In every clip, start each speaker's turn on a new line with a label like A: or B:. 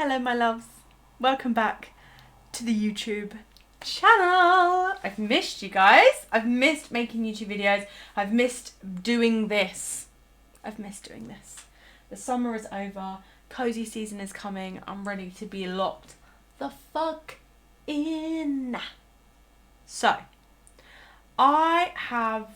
A: Hello my loves, welcome back to the YouTube channel. I've missed you guys. I've missed making YouTube videos. I've missed doing this. The summer is over, cozy season is coming. I'm ready to be locked the fuck in. So, I have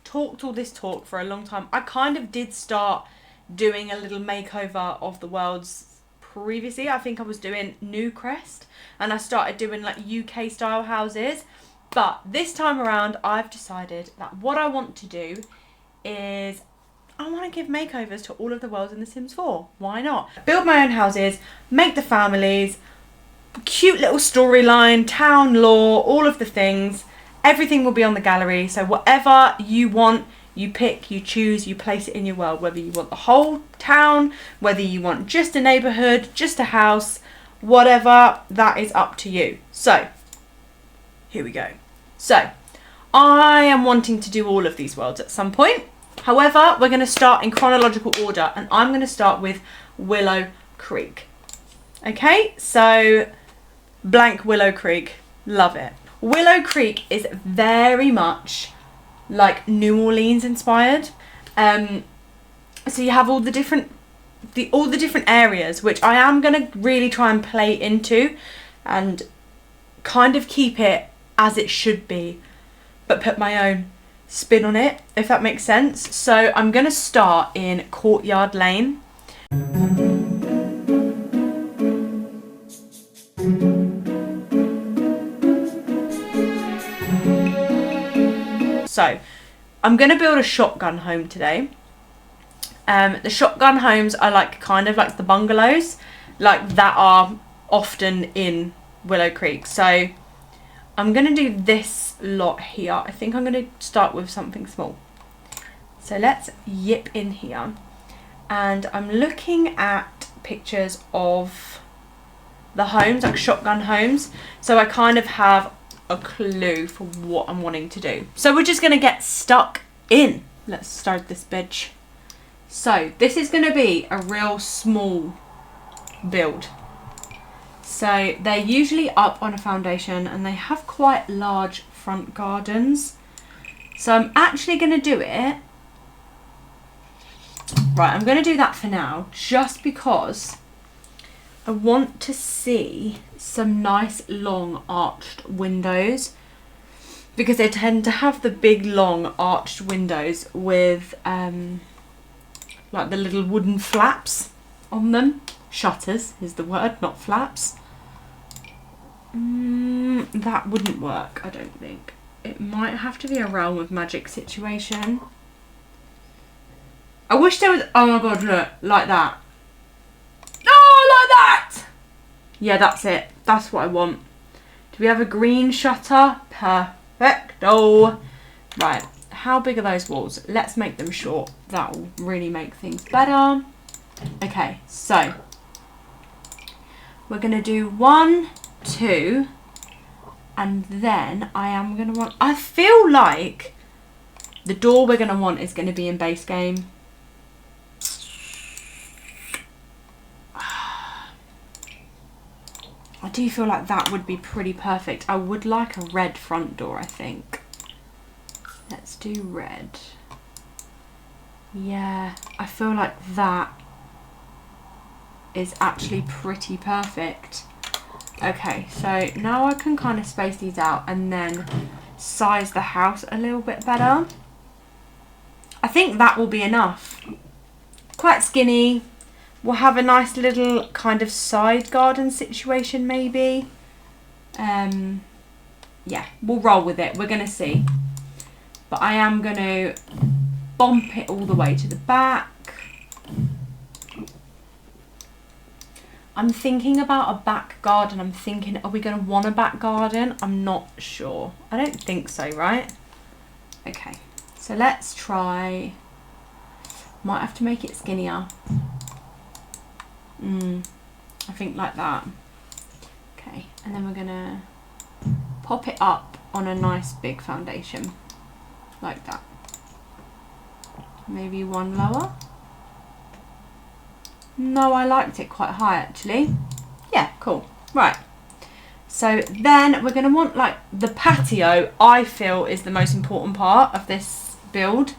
A: talked all this talk for a long time. I kind of did start doing a little makeover of the world's previously. I think I was doing Newcrest and I started doing like UK style houses, but this time around I've decided that what I want to do is I want to give makeovers to all of the worlds in The Sims 4. Why not? Build my own houses, make the families, cute little storyline, town lore, all of the things. Everything will be on the gallery, so whatever you want, you pick, you choose, you place it in your world, whether you want the whole town, whether you want just a neighbourhood, just a house, whatever, that is up to you. So, here we go. So, I am wanting to do all of these worlds at some point. However, we're going to start in chronological order, and I'm going to start with Willow Creek. Okay, so, blank Willow Creek, love it. Willow Creek is very much like New Orleans inspired. So you have all the different areas, which I am going to really try and play into and kind of keep it as it should be, but put my own spin on it, if that makes sense. So I'm going to start in Courtyard Lane. So, I'm going to build a shotgun home today. The shotgun homes are like kind of like the bungalows, like that are often in Willow Creek. So, I'm going to do this lot here. I think I'm going to start with something small. So, let's yip in here. And I'm looking at pictures of the homes, like shotgun homes. So, I kind of have a clue for what I'm wanting to do. So we're just going to get stuck in. Let's start this bitch. So this is going to be a real small build. So they're usually up on a foundation and they have quite large front gardens. So I'm actually going to do it. Right, I'm going to do that for now just because I want to see some nice long arched windows, because they tend to have the big long arched windows with like the little wooden flaps on them. Shutters is the word, not flaps. That wouldn't work, I don't think. It might have to be a Realm of Magic situation. I wish there was, oh my god, look, like that. That! Yeah, that's it. That's what I want. Do we have a green shutter? Perfecto. Right. How big are those walls? Let's make them short. That will really make things better. Okay, so we're going to do 1, 2, and then I am going to want... I feel like the door we're going to want is going to be in base game. I do feel like that would be pretty perfect. I would like a red front door, I think. Let's do red. Yeah, I feel like that is actually pretty perfect. Okay, so now I can kind of space these out and then size the house a little bit better. I think that will be enough. Quite skinny. We'll have a nice little kind of side garden situation maybe. Yeah, we'll roll with it. We're going to see. But I am going to bump it all the way to the back. I'm thinking about a back garden. I'm thinking, are we going to want a back garden? I'm not sure. I don't think so, right? Okay, so let's try. Might have to make it skinnier. I think like that. Okay, and then we're gonna pop it up on a nice big foundation, like that. Maybe one lower. No, I liked it quite high actually. Yeah, cool. Right. So then we're going to want like the patio, I feel, is the most important part of this build.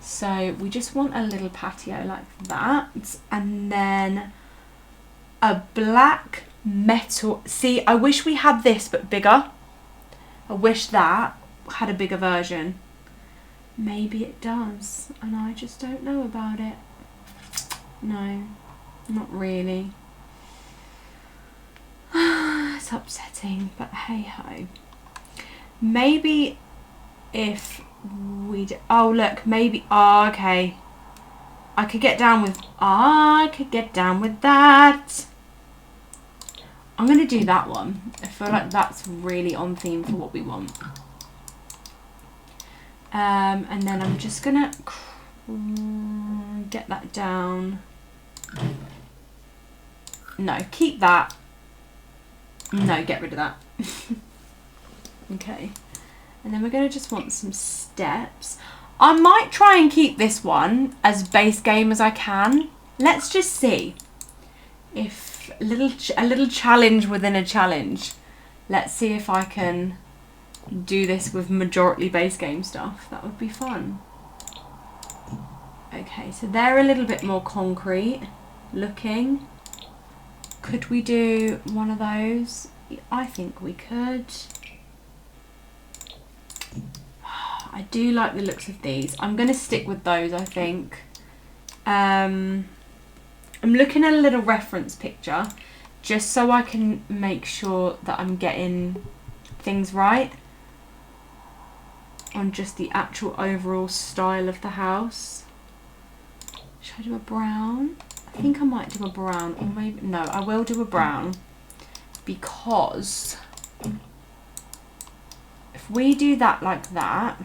A: So we just want a little patio like that. And then a black metal. See, I wish we had this but bigger. I wish that had a bigger version. Maybe it does. And I just don't know about it. No, not really. It's upsetting, but hey ho. Maybe if we oh look, maybe, oh okay, I could get down with that. I'm gonna do that one. I feel like that's really on theme for what we want. And then I'm just gonna get that down. No, keep that. No, get rid of that. Okay. And then we're going to just want some steps. I might try and keep this one as base game as I can. Let's just see. If a little challenge within a challenge. Let's see if I can do this with majority base game stuff. That would be fun. Okay, so they're a little bit more concrete looking. Could we do one of those? I think we could. I do like the looks of these. I'm going to stick with those, I think. I'm looking at a little reference picture just so I can make sure that I'm getting things right on just the actual overall style of the house. Should I do a brown? I think I might do a brown, or maybe, no, I will do a brown, because if we do that like that,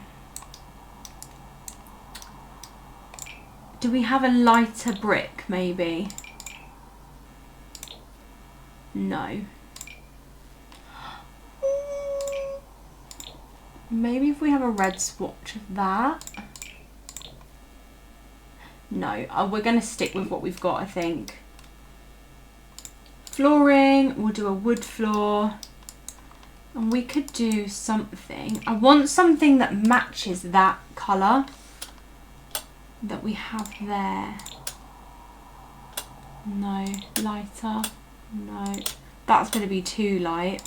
A: do we have a lighter brick maybe? No. Maybe if we have a red swatch of that. No, we're going to stick with what we've got, I think. Flooring, we'll do a wood floor. And we could do something. I want something that matches that colour that we have there. No, lighter. No, that's going to be too light.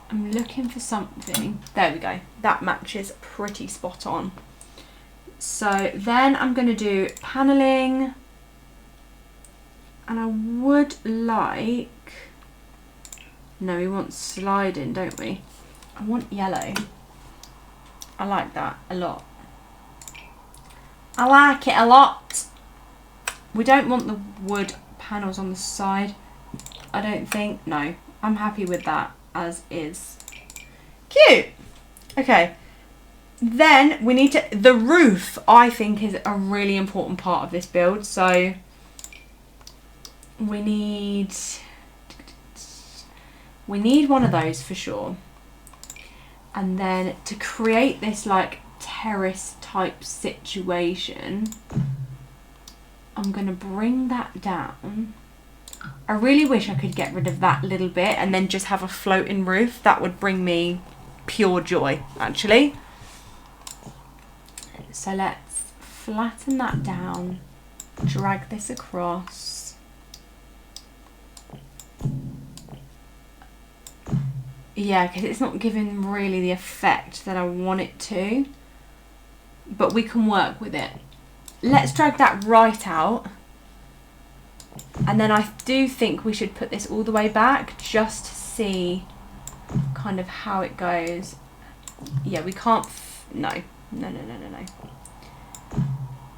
A: I'm looking for something. There we go. That matches pretty spot on. So then I'm going to do panelling, and I would like, no, we want sliding, don't we? I want yellow. I like that a lot. I like it a lot. We don't want the wood panels on the side, I don't think. No, I'm happy with that as is. Cute. Okay. Then we need to, the roof I think is a really important part of this build. So we need one of those for sure. And then to create this like terrace type situation, I'm going to bring that down. I really wish I could get rid of that little bit and then just have a floating roof. That would bring me pure joy, actually. So let's flatten that down, drag this across. Yeah, because it's not giving really the effect that I want it to, but we can work with it. Let's drag that right out. And then I do think we should put this all the way back just to see kind of how it goes. Yeah, we can't, no.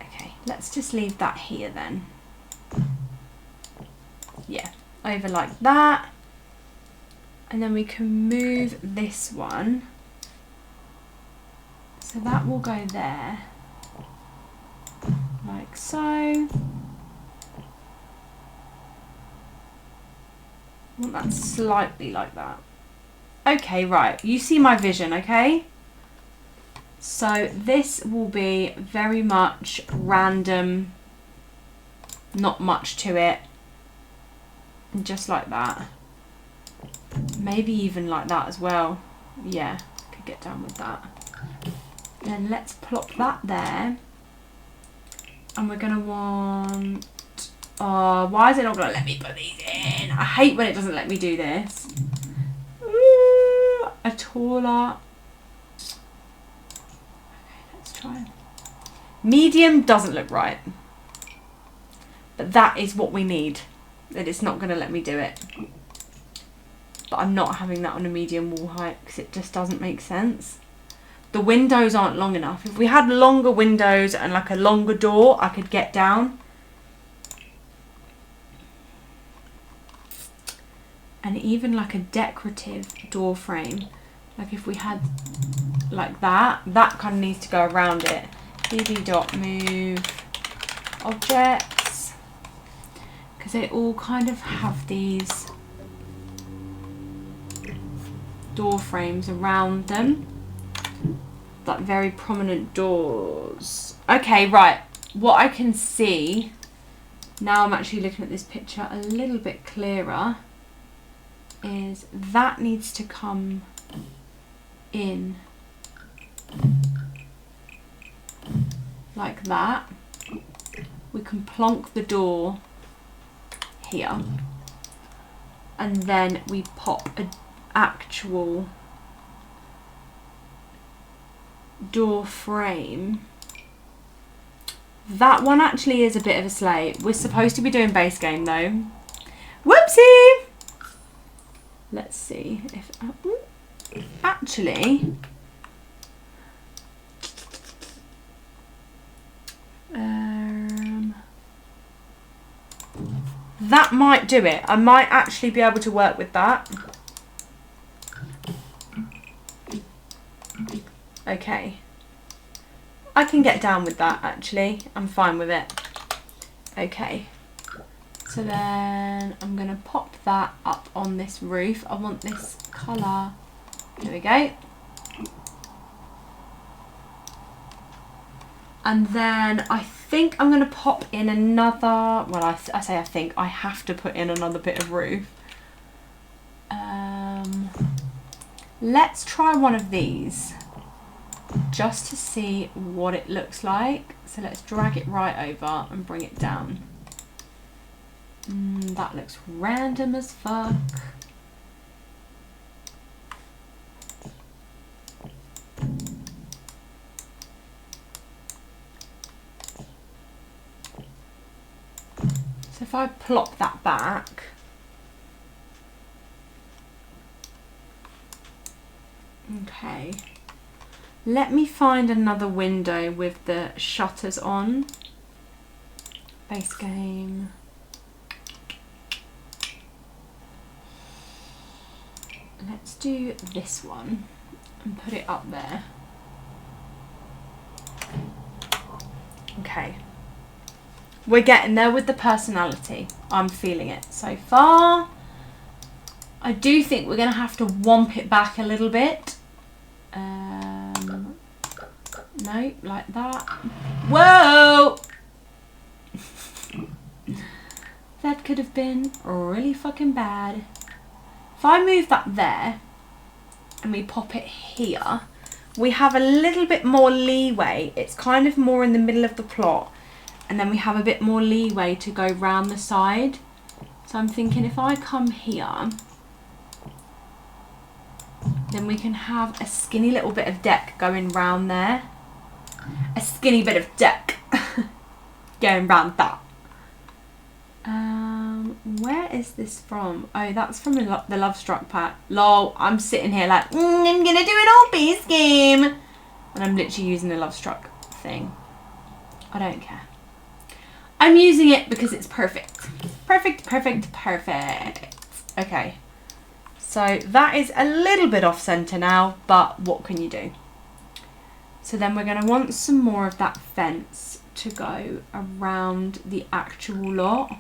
A: Okay, let's just leave that here then. Yeah, over like that. And then we can move this one. So that will go there. Like so. I want that slightly like that. Okay, right. You see my vision, okay? So this will be very much random Not much to it. And just like that. Maybe even like that as well. Yeah, could get down with that. Then let's plop that there. And we're going to want... Oh, why is it not going to let me put these in? I hate when it doesn't let me do this. Ooh, a taller... Okay, let's try. Medium doesn't look right. But that is what we need. That it's not going to let me do it. But I'm not having that on a medium wall height because it just doesn't make sense. The windows aren't long enough. If we had longer windows and like a longer door, I could get down. And even like a decorative door frame, like if we had like that kind of needs to go around it. bb.move objects, because they all kind of have these door frames around them, like very prominent doors. Okay, right, what I can see now, I'm actually looking at this picture a little bit clearer, is that needs to come in like that. We can plonk the door here and then we pop an actual door frame. That one actually is a bit of a slay. We're supposed to be doing base game though. Whoopsie! Let's see if actually that might do it. I might actually be able to work with that. Okay. I can get down with that actually. I'm fine with it. Okay. So then I'm going to pop that up on this roof. I want this colour. There we go. And then I think I'm going to pop in another, well I say I think, I have to put in another bit of roof. Let's try one of these just to see what it looks like. So let's drag it right over and bring it down. That looks random as fuck. So if I plop that back, okay, let me find another window with the shutters on. Base game. Let's do this one and put it up there. Okay. We're getting there with the personality. I'm feeling it so far. I do think we're going to have to womp it back a little bit. No, like that. Whoa! That could have been really fucking bad. If I move that there and we pop it here, we have a little bit more leeway. It's kind of more in the middle of the plot. And then we have a bit more leeway to go round the side. So I'm thinking if I come here, then we can have a skinny little bit of deck going round there. A skinny bit of deck going round that. Where is this from? Oh, that's from the Love Struck pack. Lol, I'm sitting here like, I'm gonna do an all base game. And I'm literally using the Love Struck thing. I don't care. I'm using it because it's perfect. Perfect, perfect, perfect. Okay. So that is a little bit off center now, but what can you do? So then we're going to want some more of that fence to go around the actual lot.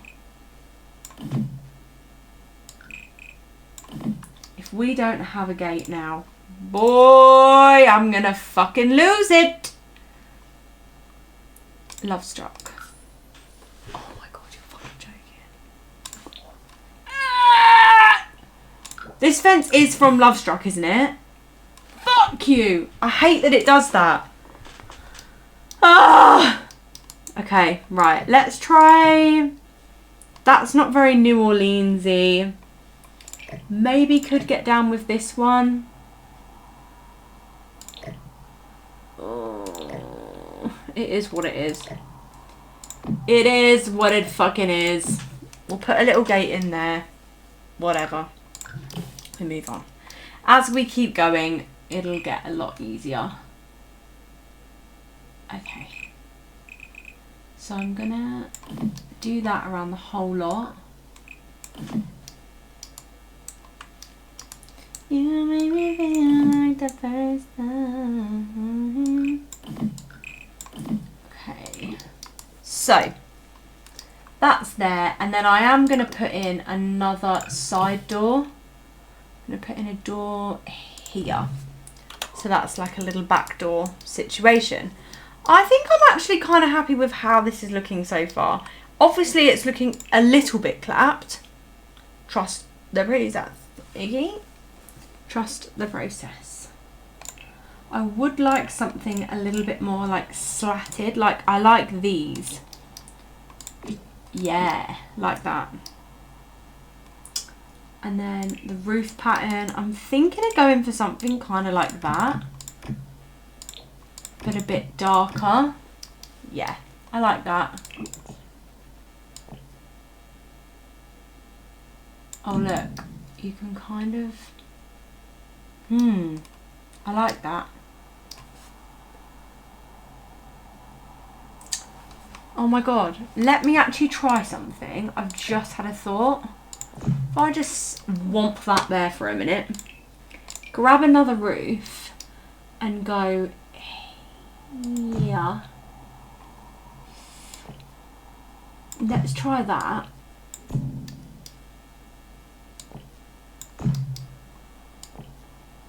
A: If we don't have a gate now, boy, I'm going to fucking lose it. Love Struck. Oh my God, you're This fence is from Love Struck, isn't it? Fuck you. I hate that it does that. Ah. Okay, right. Let's try... That's not very New Orleans-y. Maybe could get down with this one. Oh, it is what it is. It is what it fucking is. We'll put a little gate in there. Whatever. We move on. As we keep going, it'll get a lot easier. Okay. So I'm gonna do that around the whole lot. You made me feel like the first time. Okay. So that's there, and then I am going to put in another side door. I'm going to put in a door here. So that's like a little back door situation. I think I'm actually kind of happy with how this is looking so far. Obviously it's looking a little bit clapped. Trust the process. Trust the process. I would like something a little bit more like slatted. Like I like these. Yeah, like that. And then the roof pattern, I'm thinking of going for something kind of like that, but a bit darker. Yeah, I like that. Oh look, you can kind of, I like that. Oh my god, let me actually try something. I've just had a thought. If I just whomp that there for a minute, grab another roof and go here. Let's try that.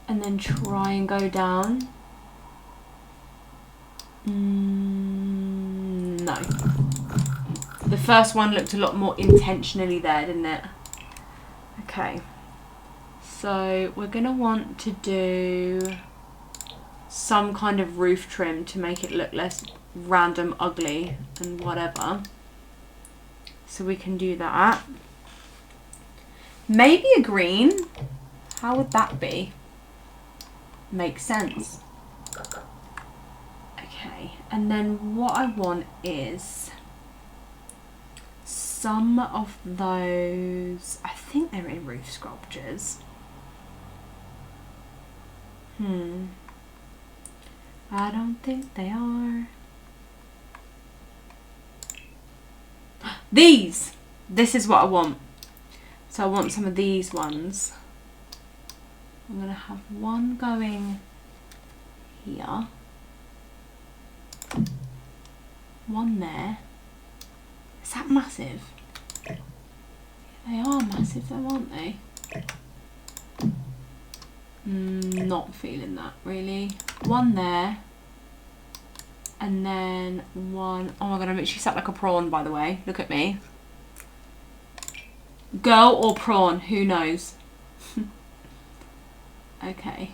A: And then try and go down. No. The first one looked a lot more intentionally there, didn't it? Okay. So we're going to want to do some kind of roof trim to make it look less random, ugly and whatever. So we can do that. Maybe a green. How would that be? Makes sense. Okay, and then what I want is some of those, I think they're in roof sculptures. I don't think they are. These! This is what I want. So I want some of these ones. I'm going to have one going here. One there. Is that massive? They are massive though, aren't they? Not feeling that really. One there. And then one, oh my god, I'm literally sat like a prawn, by the way. Look at me. Girl or prawn, who knows? Okay,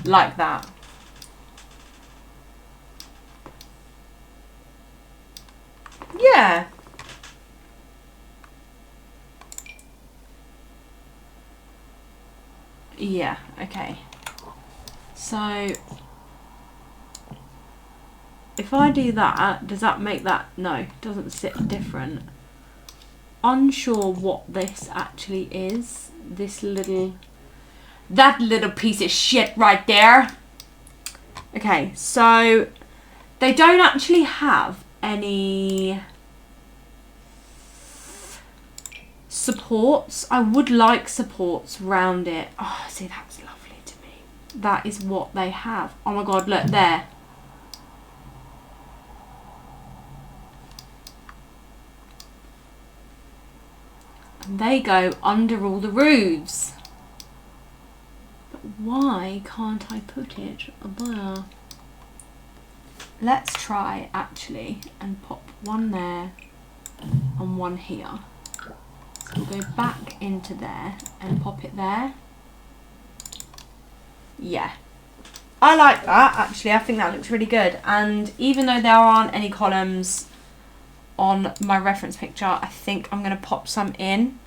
A: like that. Yeah. Yeah, okay. So if I do that, does that make that? No, it doesn't sit different. Unsure what this actually is. This little, that little piece of shit right there. Okay, so they don't actually have any supports. I would like supports round it. Oh, see, that's lovely to me. That is what they have. Oh my god, look there. And they go under all the roofs. But why can't I put it there? Let's try actually and pop one there and one here. So we'll go back into there and pop it there. Yeah. I like that, actually. I think that looks really good. And even though there aren't any columns on my reference picture, I think I'm going to pop some in.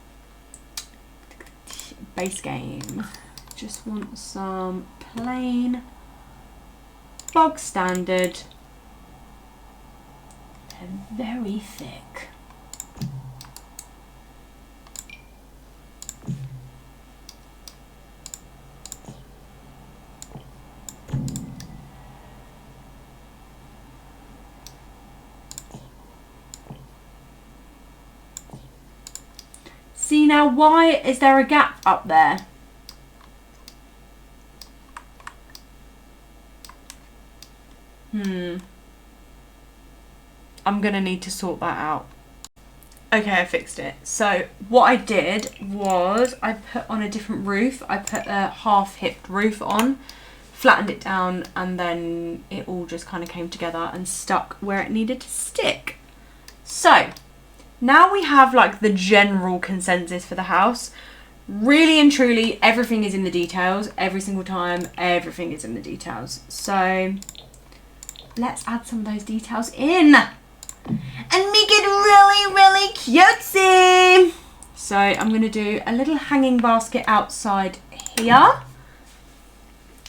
A: Base game. Just want some plain, bog standard, and very thick. See, now why is there a gap up there? I'm gonna need to sort that out. Okay, I fixed it. So what I did was I put on a different roof. I put a half-hipped roof on, flattened it down, and then it all just kind of came together and stuck where it needed to stick. So now we have like the general consensus for the house. Really and truly, everything is in the details. Every single time, everything is in the details. So let's add some of those details in and make it really, really cutesy. So I'm going to do a little hanging basket outside here.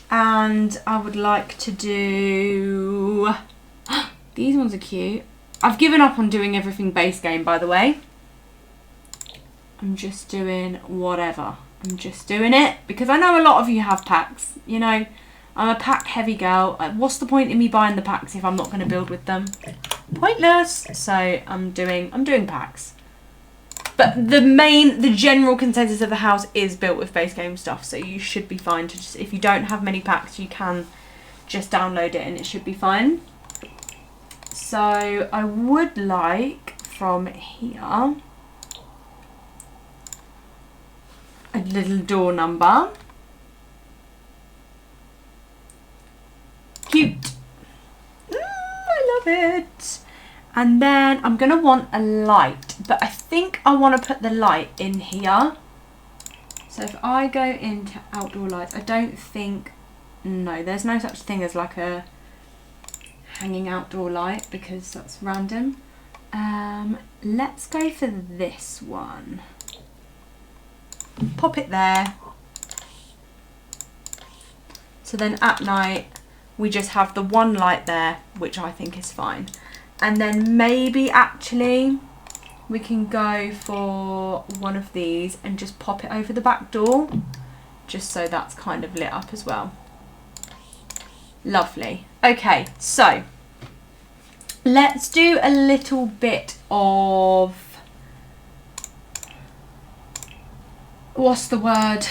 A: And I would like to do... These ones are cute. I've given up on doing everything base game, by the way. I'm just doing whatever. I'm just doing it because I know a lot of you have packs. You know, I'm a pack heavy girl. What's the point in me buying the packs if I'm not going to build with them? Pointless. So I'm doing packs. But the general consensus of the house is built with base game stuff. So you should be fine to just, if you don't have many packs, you can just download it and it should be fine. So I would like from here a little door number. Cute. I love it. And then I'm going to want a light, but I think I want to put the light in here. So if I go into outdoor lights, I don't think, no, there's no such thing as like a hanging outdoor light because that's random. Let's go for this one. Pop it there. So then at night, we just have the one light there, which I think is fine. And then maybe actually we can go for one of these and just pop it over the back door, just so that's kind of lit up as well. Lovely. Okay, so let's do a little bit of, what's the word?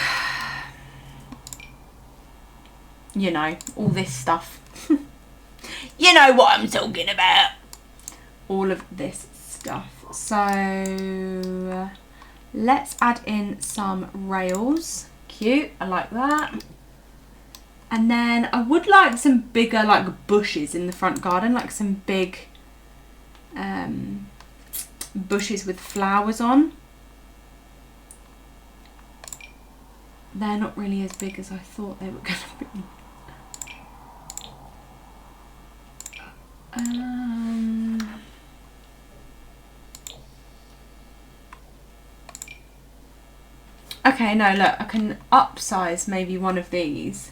A: You know, all this stuff. You know what I'm talking about. All of this stuff. So let's add in some rails. Cute, I like that. And then I would like some bigger like bushes in the front garden, like some big bushes with flowers on. They're not really as big as I thought they were going to be. Okay, no, look, I can upsize maybe one of these.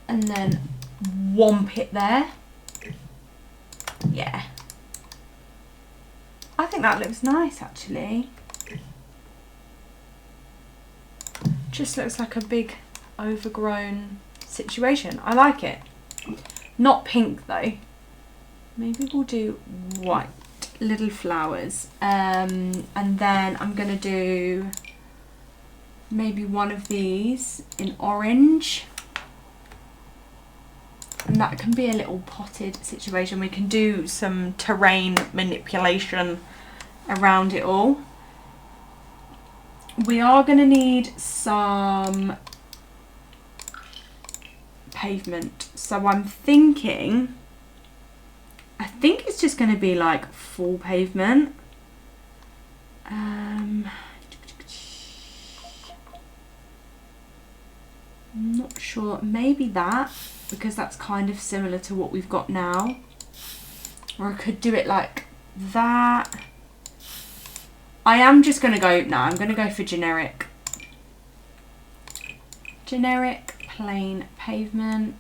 A: And then whomp it there. Yeah. I think that looks nice, actually. Just looks like a big overgrown situation. I like it. Not pink though. Maybe we'll do white little flowers. And then I'm gonna do maybe one of these in orange. And that can be a little potted situation. We can do some terrain manipulation around it all. We are going to need some pavement. So I'm thinking, I think it's just going to be like full pavement. I'm not sure, maybe that, because that's kind of similar to what we've got now. Or I could do it like that. I am just going to go, no, I'm going to go for generic. Generic plain pavement.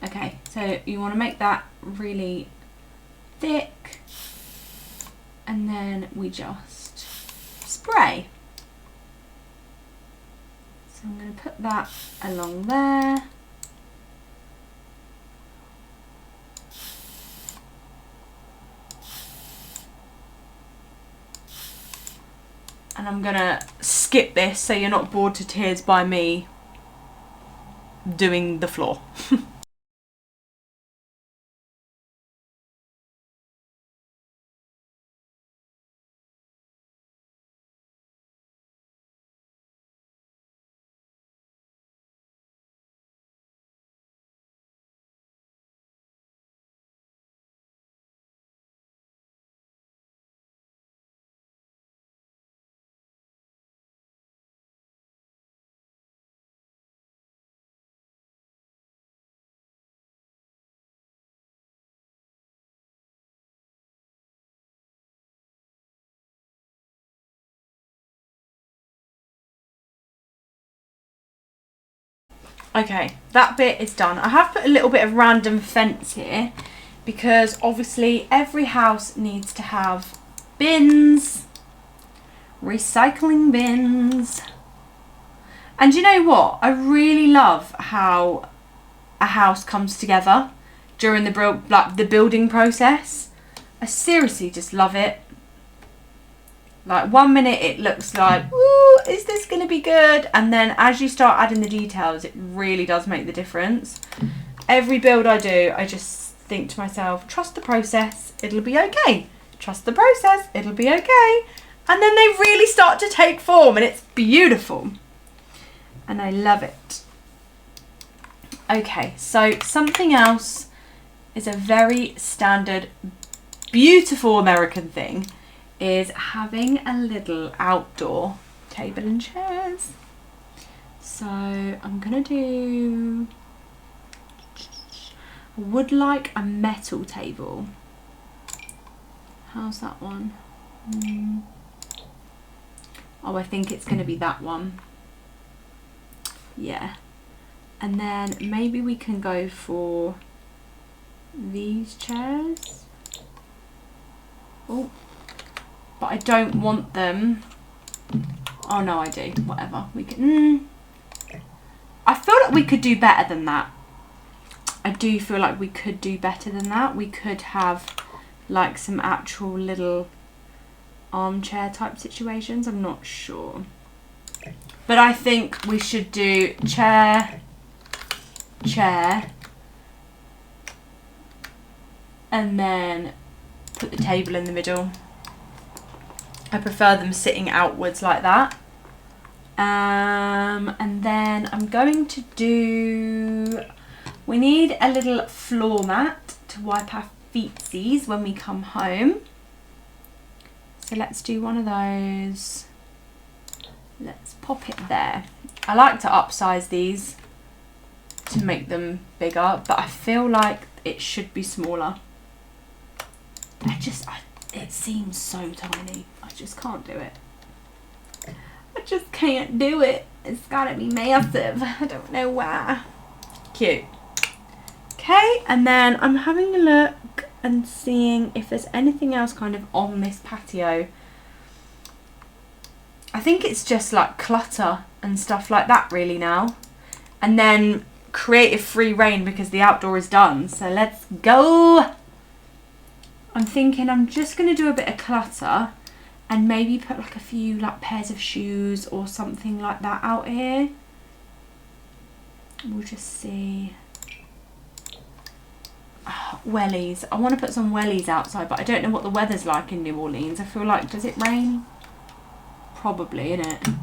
A: Okay, so you want to make that really thick, and then we just spray. So I'm going to put that along there. And I'm going to skip this so you're not bored to tears by me doing the floor. Okay, that bit is done. I have put a little bit of random fence here because obviously every house needs to have bins, recycling bins. And you know what? I really love how a house comes together during the building process. I seriously just love it. Like 1 minute it looks like, ooh, is this going to be good? And then as you start adding the details, it really does make the difference. Every build I do, I just think to myself, trust the process, it'll be okay. Trust the process, it'll be okay. And then they really start to take form and it's beautiful. And I love it. Okay, so something else is a very standard, beautiful American thing is having a little outdoor table and chairs. So I'm gonna do, I would like a metal table. How's that one? Oh, I think it's gonna be that one. Yeah. And then maybe we can go for these chairs. Oh, but I don't want them. Oh no, I do. Whatever. We can. I feel like we could do better than that. I do feel like we could do better than that. We could have like some actual little armchair type situations. I'm not sure. But I think we should do chair, chair, and then put the table in the middle. I prefer them sitting outwards like that. And then I'm going to do, we need a little floor mat to wipe our feetsies when we come home. So let's do one of those. Let's pop it there. I like to upsize these to make them bigger, but I feel like it should be smaller. It seems so tiny. I just can't do it. I just can't do it. It's gotta be massive. I don't know why. Cute. Okay, and then I'm having a look and seeing if there's anything else kind of on this patio. I think it's just like clutter and stuff like that really now. And then creative free reign because the outdoor is done. So let's go. I'm thinking I'm just going to do a bit of clutter and maybe put like a few like pairs of shoes or something like that out here. We'll just see. Oh, wellies. I want to put some wellies outside, but I don't know what the weather's like in New Orleans. I feel like, does it rain? Probably, innit?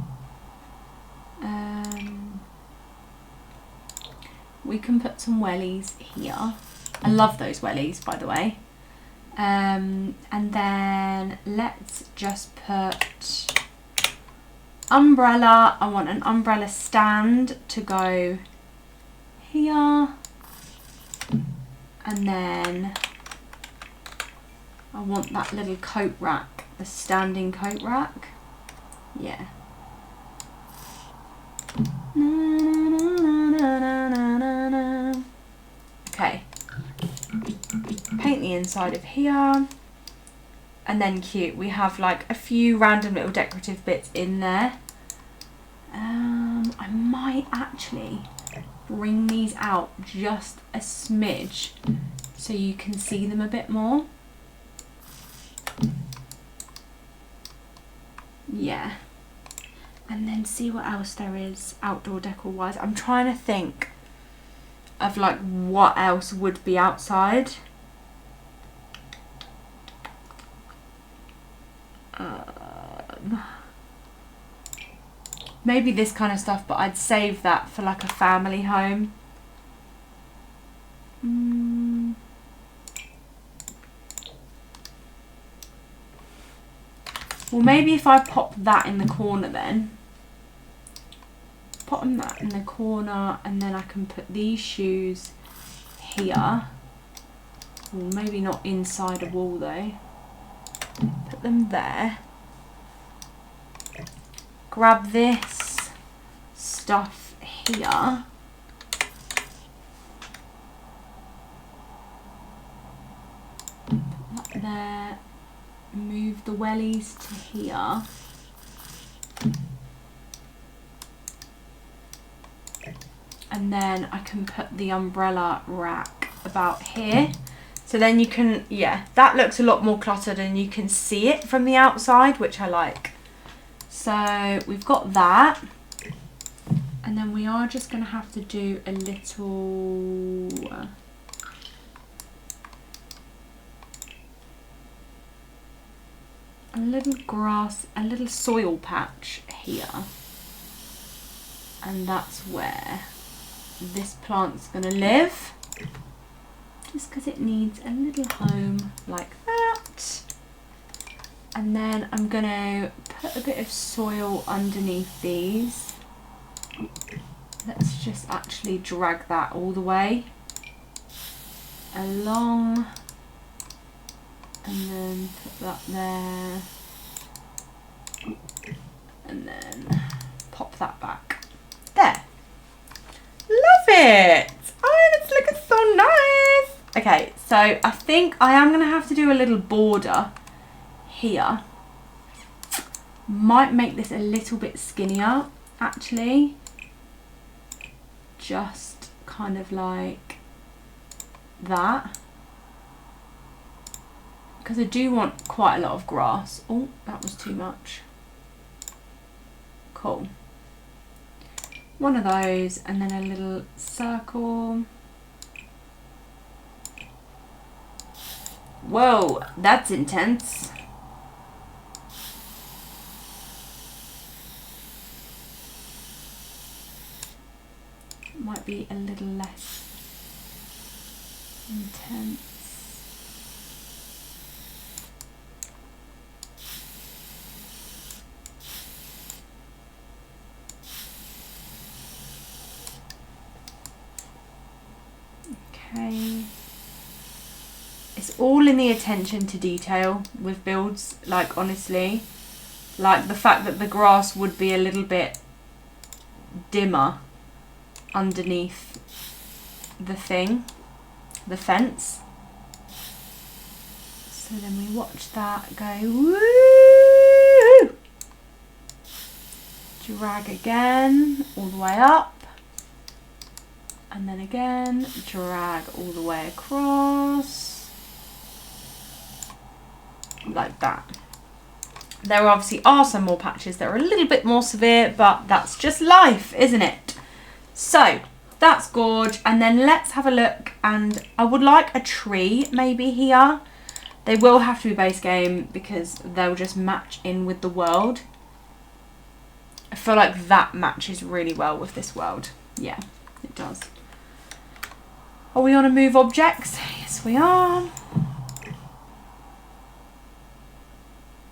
A: We can put some wellies here. I love those wellies, by the way. And then let's just put umbrella, I want an umbrella stand to go here. And then I want that little coat rack, the standing coat rack. Yeah. Okay. Paint the inside of here. And then cute, we have like a few random little decorative bits in there. I might actually bring these out just a smidge so you can see them a bit more. Yeah. And then see what else there is outdoor decor wise. I'm trying to think of like what else would be outside. Maybe this kind of stuff, but I'd save that for like a family home. Well, maybe if I pop that in the corner then. Pop that in the corner and then I can put these shoes here. Well, maybe not inside a wall though. Put them there. Grab this stuff here. Put that there. Move the wellies to here. And then I can put the umbrella rack about here. So then you can, yeah, that looks a lot more cluttered and you can see it from the outside, which I like. So we've got that. And then we are just going to have to do a little grass, a little soil patch here. And that's where this plant's going to live. Just because it needs a little home like that. And then I'm going to put a bit of soil underneath these. Let's just actually drag that all the way along. And then put that there. And then pop that back. There. Love it! Oh, it's looking so nice! Okay, so I think I am going to have to do a little border here. Might make this a little bit skinnier, actually. Just kind of like that. Because I do want quite a lot of grass. Oh, that was too much. Cool. One of those and then a little circle. Whoa, that's intense. Might be a little less intense. Okay. It's all in the attention to detail with builds, like honestly. Like the fact that the grass would be a little bit dimmer underneath the thing, the fence. So then we watch that go woo! Drag again all the way up. And then again, drag all the way across. Like that. There obviously are some more patches that are a little bit more severe, but that's just life, isn't it? So, that's gorge. And then let's have a look. And I would like a tree maybe here. They will have to be base game because they'll just match in with the world. I feel like that matches really well with this world. Yeah, it does. Are we on a move objects? Yes, we are.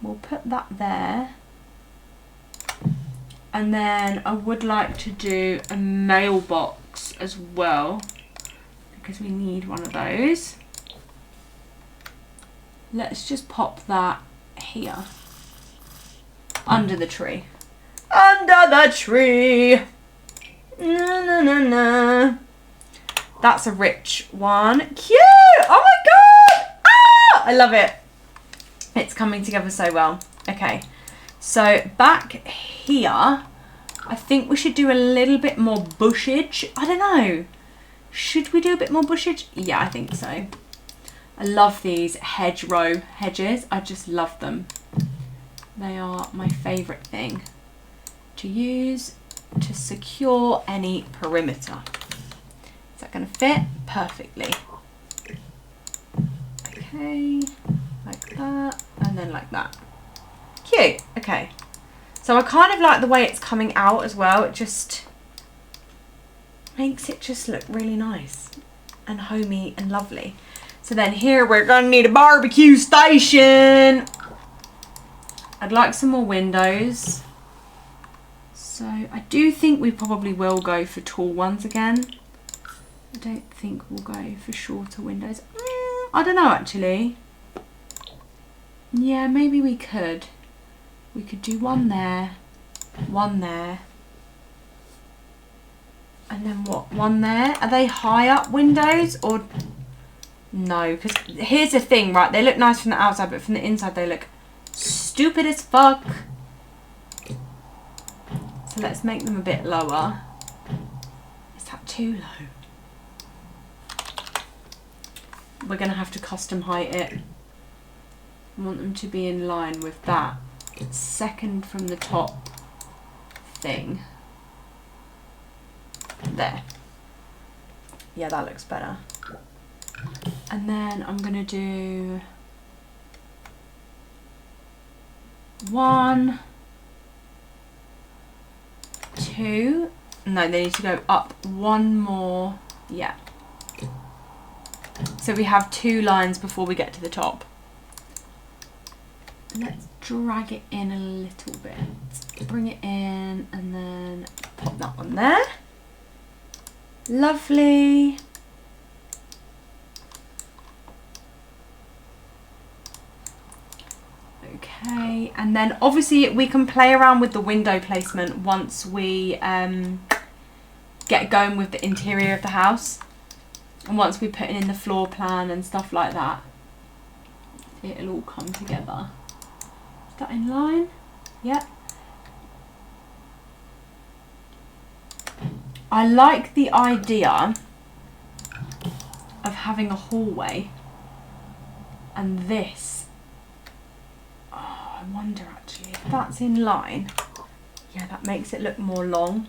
A: We'll put that there. And then I would like to do a mailbox as well, because we need one of those. Let's just pop that here. Under the tree. Under the tree. Na, na, na, na. That's a rich one. Cute! Oh my god! Ah! I love it. It's coming together so well. Okay. So back here, I think we should do a little bit more bushage. I don't know. Should we do a bit more bushage? Yeah, I think so. I love these hedgerow hedges. I just love them. They are my favourite thing to use to secure any perimeter. Is that going to fit? Perfectly. Okay, like that, and then like that. Cute. Okay. So I kind of like the way it's coming out as well. It just makes it just look really nice and homey and lovely. So then here we're going to need a barbecue station. I'd like some more windows. So I do think we probably will go for tall ones again. I don't think we'll go for shorter windows. I don't know actually. Yeah, maybe we could. We could do one there, and then what? One there. Are they high up windows or no? Because here's the thing, right? They look nice from the outside, but from the inside they look stupid as fuck. So let's make them a bit lower. Is that too low? We're going to have to custom height it. I want them to be in line with that second from the top thing. There. Yeah, that looks better. And then I'm going to do 1, 2. No, they need to go up one more. Yeah. So we have 2 lines before we get to the top. Let's drag it in a little bit. Bring it in and then pop that one there. Lovely. Okay, and then obviously we can play around with the window placement once we get going with the interior of the house. And once we put in the floor plan and stuff like that, it'll all come together. Is that in line? Yep. I like the idea of having a hallway and this. Oh, I wonder actually if that's in line. Yeah, that makes it look more long.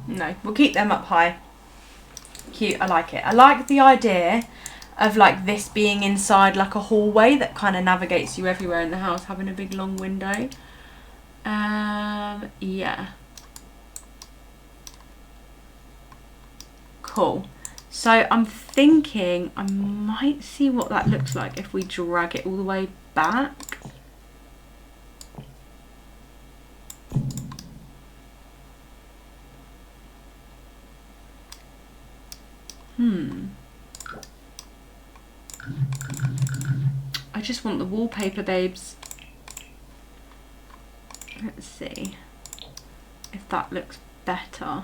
A: No, we'll keep them up high. Cute, I like it. I like the idea of like this being inside like a hallway that kind of navigates you everywhere in the house, having a big long window. Yeah. Cool. So I'm thinking I might see what that looks like if we drag it all the way back. I just want the wallpaper, babes. Let's see if that looks better.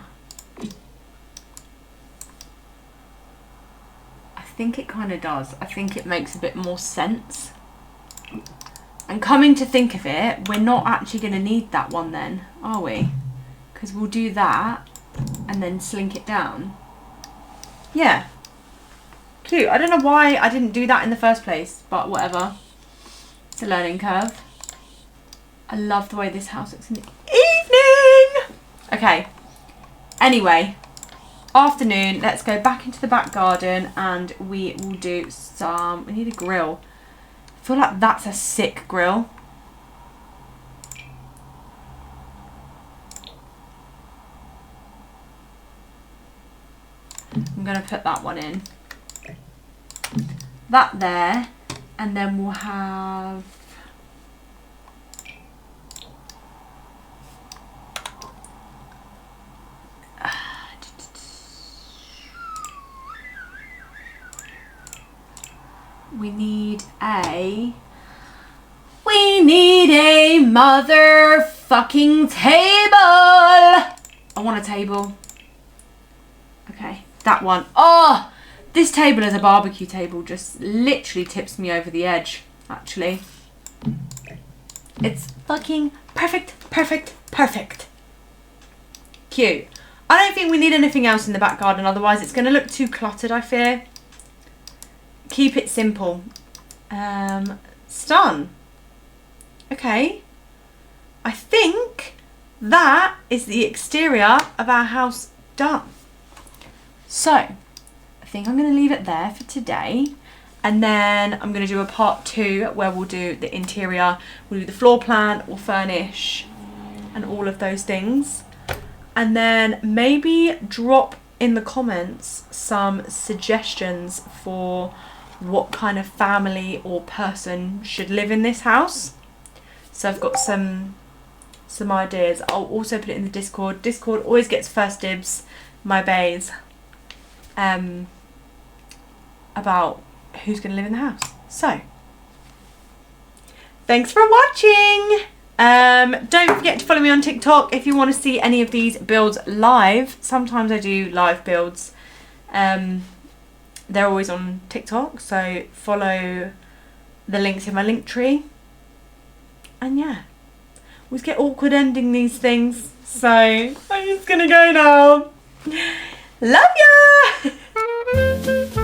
A: I think it kind of does. I think it makes a bit more sense. And coming to think of it, we're not actually going to need that one then, are we? Because we'll do that and then slink it down. Yeah. Cute. I don't know why I didn't do that in the first place, but whatever. It's a learning curve. I love the way this house looks in the evening. Okay. Anyway, afternoon. Let's go back into the back garden and we will do some... We need a grill. I feel like that's a sick grill. I'm going to put that one in. That there. And then we'll have... We need a motherfucking table. I want a table. Okay, that one. Oh, this table as a barbecue table just literally tips me over the edge, actually. It's fucking perfect, perfect, perfect. Cute. I don't think we need anything else in the back garden, otherwise it's going to look too cluttered, I fear. Keep it simple. Stun. Okay. I think that is the exterior of our house done. So, I think I'm going to leave it there for today. And then I'm going to do a part 2 where we'll do the interior, we'll do the floor plan, we'll furnish and all of those things. And then maybe drop in the comments some suggestions for what kind of family or person should live in this house. So I've got some ideas. I'll also put it in the Discord. Discord always gets first dibs, my bays, about who's going to live in the house. So, thanks for watching. Don't forget to follow me on TikTok if you want to see any of these builds live. Sometimes I do live builds. They're always on TikTok, so follow the links in my link tree. And yeah, we get awkward ending these things, so I'm just gonna go now. Love ya.